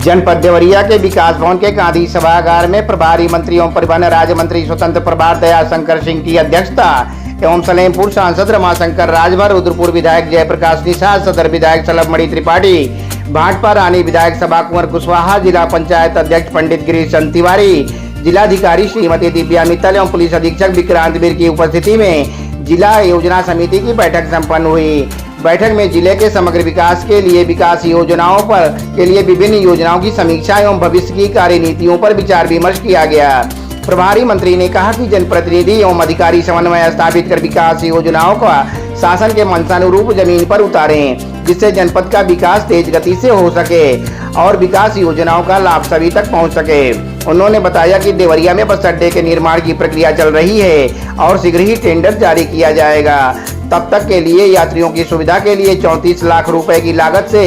जनपद देवरिया के विकास भवन के गांधी सभागार में प्रभारी मंत्री एवं परिवहन राज्य मंत्री स्वतंत्र प्रभार दयाशंकर सिंह की अध्यक्षता एवं सलेमपुर सांसद रमाशंकर राजभर, रुद्रपुर विधायक जयप्रकाश निषाद, सदर विधायक सलभमणि त्रिपाठी, भाजपा रानी विधायक सभा कुंवर कुशवाहा, जिला पंचायत अध्यक्ष पंडित गिरीश चंद तिवारी, जिलाधिकारी श्रीमती दिव्या मित्तल एवं पुलिस अधीक्षक विक्रांत वीर की उपस्थिति में जिला योजना समिति की बैठक संपन्न हुई। बैठक में जिले के समग्र विकास के लिए विकास योजनाओं के लिए विभिन्न योजनाओं की समीक्षा एवं भविष्य की कार्यनीतियों पर विचार विमर्श किया गया। प्रभारी मंत्री ने कहा कि जनप्रतिनिधि एवं अधिकारी समन्वय स्थापित कर विकास योजनाओं का शासन के मंशानुरूप जमीन पर उतारें, जिससे जनपद का विकास तेज गति से हो सके और विकास योजनाओं का लाभ सभी तक पहुंच सके। उन्होंने बताया कि देवरिया में बस अड्डे के निर्माण की प्रक्रिया चल रही है और शीघ्र ही टेंडर जारी किया जाएगा। तब तक के लिए यात्रियों की सुविधा के लिए 34 लाख रुपए की लागत से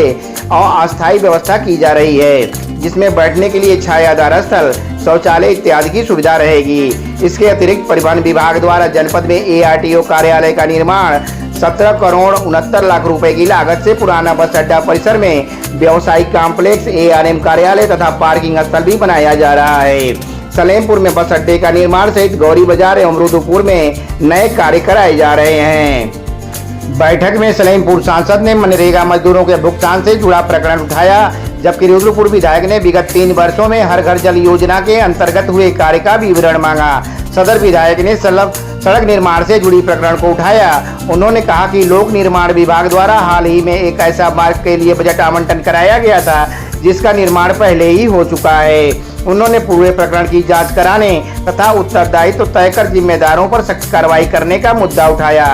अस्थायी व्यवस्था की जा रही है, जिसमें बैठने के लिए छायादार स्थल, शौचालय इत्यादि की सुविधा रहेगी। इसके अतिरिक्त परिवहन विभाग द्वारा जनपद में ARTO कार्यालय का निर्माण 17 करोड़ 69 लाख रुपए की लागत से पुराना बस अड्डा परिसर में व्यावसायिक कॉम्प्लेक्स, ARM कार्यालय तथा पार्किंग स्थल भी बनाया जा रहा है। सलेमपुर में बस अड्डे का निर्माण सहित गौरी बाजार एवं रुद्रपुर में नए कार्य कराए जा रहे हैं। बैठक में सलेमपुर सांसद ने मनरेगा मजदूरों के भुगतान से जुड़ा प्रकरण उठाया, जबकि रुद्रपुर विधायक ने विगत 3 वर्षों में हर घर जल योजना के अंतर्गत हुए कार्य का विवरण मांगा। सदर विधायक ने सड़क निर्माण से जुड़ी प्रकरण को उठाया। उन्होंने कहा कि लोक निर्माण विभाग द्वारा हाल ही में एक ऐसा मार्ग के लिए बजट आवंटन कराया गया था जिसका निर्माण पहले ही हो चुका है। उन्होंने पूरे प्रकरण की जांच कराने तथा उत्तरदायित्व तय कर जिम्मेदारों पर सख्त कार्रवाई करने का मुद्दा उठाया।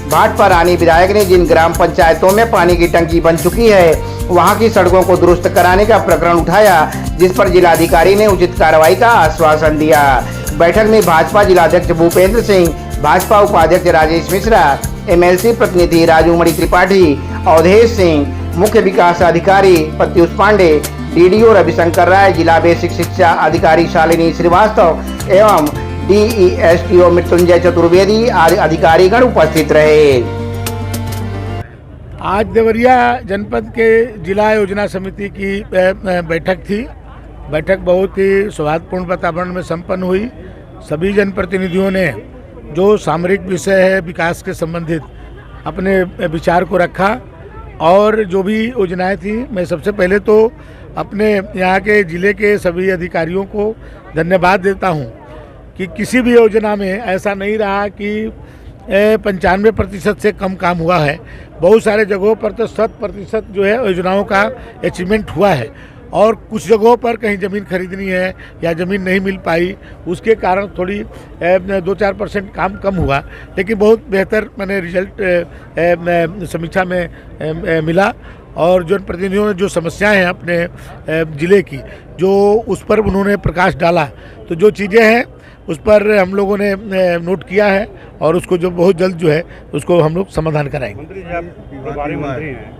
भाजपा रानी विधायक ने जिन ग्राम पंचायतों में पानी की टंकी बन चुकी है वहां की सड़कों को दुरुस्त कराने का प्रकरण उठाया, जिस पर जिलाधिकारी ने उचित कार्रवाई का आश्वासन दिया। बैठक में भाजपा जिलाध्यक्ष भूपेंद्र सिंह, भाजपा उपाध्यक्ष राजेश मिश्रा, MLC प्रतिनिधि राजूमणि त्रिपाठी, अवधेश सिंह, मुख्य विकास अधिकारी प्रत्युष पांडे, DDO रविशंकर राय, जिला बेसिक शिक्षा अधिकारी शालिनी श्रीवास्तव एवं DESTO मृत्युंजय चतुर्वेदी आदि अधिकारीगण उपस्थित रहे। आज देवरिया जनपद के जिला योजना समिति की बैठक थी। बैठक बहुत ही सौहार्दपूर्ण वातावरण में संपन्न हुई। सभी जनप्रतिनिधियों ने जो सामरिक विषय है विकास के संबंधित अपने विचार को रखा और जो भी योजनाएं थी, मैं सबसे पहले तो अपने यहाँ के ज़िले के सभी अधिकारियों को धन्यवाद देता हूँ कि किसी भी योजना में ऐसा नहीं रहा कि 95% से कम काम हुआ है। बहुत सारे जगहों पर तो 100% जो है योजनाओं का अचीवमेंट हुआ है और कुछ जगहों पर कहीं ज़मीन खरीदनी है या ज़मीन नहीं मिल पाई, उसके कारण थोड़ी 2-4% काम कम हुआ, लेकिन बहुत बेहतर मैंने रिजल्ट समीक्षा में मिला। और जनप्रतिनिधियों ने जो समस्याएं हैं अपने ज़िले की, जो उस पर उन्होंने प्रकाश डाला, तो जो चीज़ें हैं उस पर हम लोगों ने नोट किया है और उसको जो बहुत जल्द जो है उसको हम लोग समाधान कराएंगे। मंत्री जी, आप प्रभारी मंत्री हैं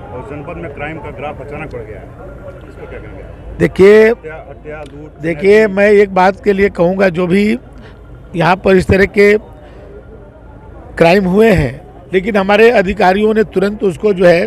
और जनपद में क्राइम का ग्राफ अचानक बढ़ गया है, इसको क्या कहेंगे? देखिए मैं एक बात के लिए कहूँगा, जो भी यहाँ पर इस तरह के क्राइम हुए हैं, लेकिन हमारे अधिकारियों ने तुरंत उसको जो है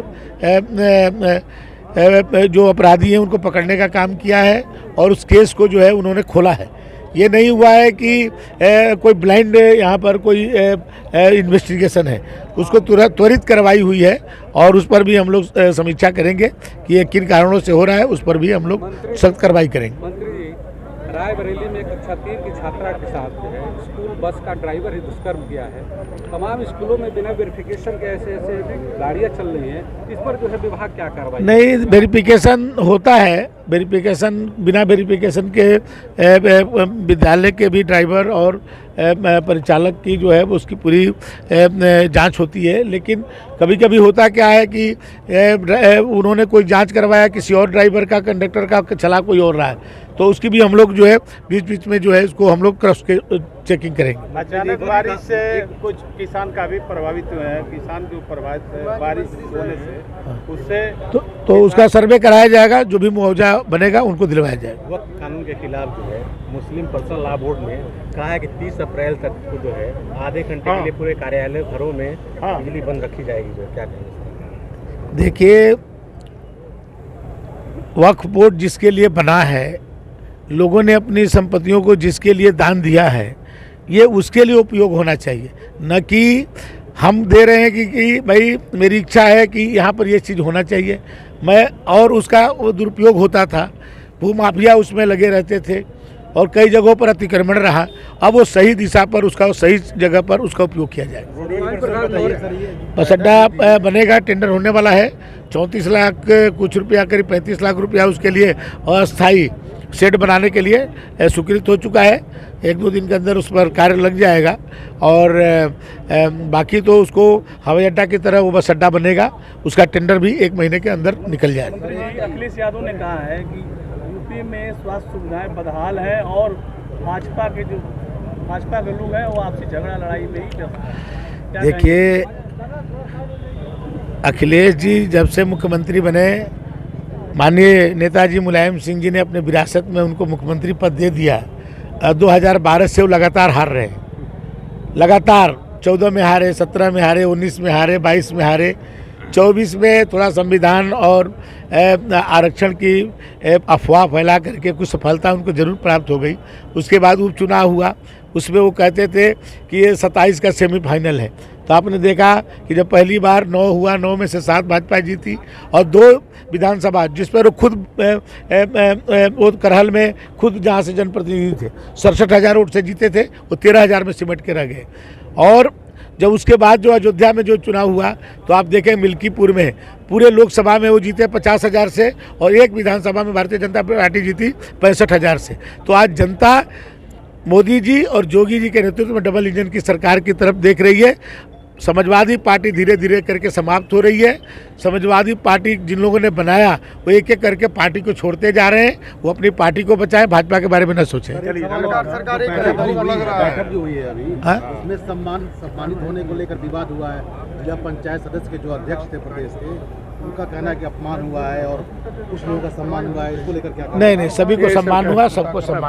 जो अपराधी हैं उनको पकड़ने का काम किया है और उस केस को जो है उन्होंने खोला है। ये नहीं हुआ है कि कोई ब्लाइंड यहाँ पर कोई इन्वेस्टिगेशन है, उसको त्वरित कार्रवाई हुई है और उस पर भी हम लोग समीक्षा करेंगे कि ये किन कारणों से हो रहा है, उस पर भी हम लोग सख्त कार्रवाई करेंगे। मंत्री जी, रायबरेली में कक्षा 3 की छात्रा के साथ जो है स्कूल बस का ड्राइवर ही दुष्कर्म किया है। तमाम स्कूलों में बिना वेरिफिकेशन के ऐसे गाड़ियाँ चल रही हैं, इस पर जो है विभाग क्या कार्रवाई? नहीं, वेरिफिकेशन होता है। वेरिफिकेशन बिना वेरिफिकेशन के विद्यालय के भी ड्राइवर और परिचालक की जो है उसकी पूरी जांच होती है, लेकिन कभी कभी होता क्या है कि उन्होंने कोई जांच करवाया किसी और ड्राइवर का, कंडक्टर का, चला कोई और रहा है, तो उसकी भी हम लोग जो है बीच बीच में जो है इसको हम लोग क्रॉस चेकिंग करेंगे। अचानक बारिश से कुछ किसान का भी प्रभावित हुए हैं, किसान जो प्रभावित बारिश होने से उससे तो उसका सर्वे कराया जाएगा, जो भी मुआवजा बनेगा उनको दिलवाया जाएगा। वक्त कानून के खिलाफ जो है मुस्लिम पर्सनल लॉ बोर्ड ने कहा है कि 30 अप्रैल तक को जो है आधे घंटे के लिए पूरे कार्यालय घरों में बिजली बंद रखी जाएगी, जो क्या कहेंगे? देखिए, वक्फ बोर्ड जिसके लिए बना है, लोगों ने अपनी संपत्तियों को जिसके लिए दान दिया है, ये उसके लिए उपयोग होना चाहिए, न कि हम दे रहे हैं कि भाई मेरी इच्छा है कि यहाँ पर ये चीज़ होना चाहिए मैं, और उसका वो दुरुपयोग होता था। भूमाफिया उसमें लगे रहते थे और कई जगहों पर अतिक्रमण रहा। अब वो सही दिशा पर उसका सही जगह पर उसका उपयोग किया जाए। बस अड्डा बनेगा, टेंडर होने वाला है। 34 लाख कुछ रुपया, करीब 35 लाख रुपया उसके लिए अस्थाई शेड बनाने के लिए स्वीकृत हो चुका है। 1-2 दिन के अंदर उस पर कार्य लग जाएगा और बाकी तो उसको हवाई अड्डा की तरह वो बस अड्डा बनेगा, उसका टेंडर भी 1 महीने के अंदर निकल जाएगा। अखिलेश यादव ने कहा है कि यूपी में स्वास्थ्य सुविधाएं बदहाल है और भाजपा के लोग हैं वो आपसी झगड़ा लड़ाई में ही। देखिए, अखिलेश जी जब से मुख्यमंत्री बने, माननीय नेताजी मुलायम सिंह जी ने अपने विरासत में उनको मुख्यमंत्री पद दे दिया। 2012 से वो लगातार हार रहे हैं, लगातार 14 में हारे, 17 में हारे, 19 में हारे, 22 में हारे, 24 में थोड़ा संविधान और आरक्षण की अफवाह फैला करके कुछ सफलता उनको जरूर प्राप्त हो गई। उसके बाद उपचुनाव हुआ, उसमें वो कहते थे कि ये 27 का सेमीफाइनल है। तो आपने देखा कि जब पहली बार 9 हुआ, 9 में से 7 भाजपा जीती और 2 विधानसभा जिस पर वो खुद वो करहल में खुद जहाँ से जनप्रतिनिधि थे 67,000 वोट से जीते थे, वो 13,000 में सिमट के रह गए। और जब उसके बाद जो अयोध्या में जो चुनाव हुआ तो आप देखें मिल्कीपुर में पूरे लोकसभा में वो जीते 50,000 से और एक विधानसभा में भारतीय जनता पार्टी जीती 65,000 से। तो आज जनता मोदी जी और योगी जी के नेतृत्व में डबल इंजन की सरकार की तरफ देख रही है। समाजवादी पार्टी धीरे धीरे करके समाप्त हो रही है। समाजवादी पार्टी जिन लोगों ने बनाया वो एक एक करके पार्टी को छोड़ते जा रहे हैं। वो अपनी पार्टी को बचाएं, भाजपा के बारे में न सोचें। सरकार बैठक जो हुई है अभी, उसमें सम्मानित होने को लेकर विवाद हुआ है। जिला पंचायत सदस्य के जो अध्यक्ष थे प्रदेश के, उनका कहना है कि अपमान हुआ है और कुछ लोगों का सम्मान हुआ है। इसको लेकर क्या? नहीं, सभी को सम्मान हुआ, सबको सम्मान।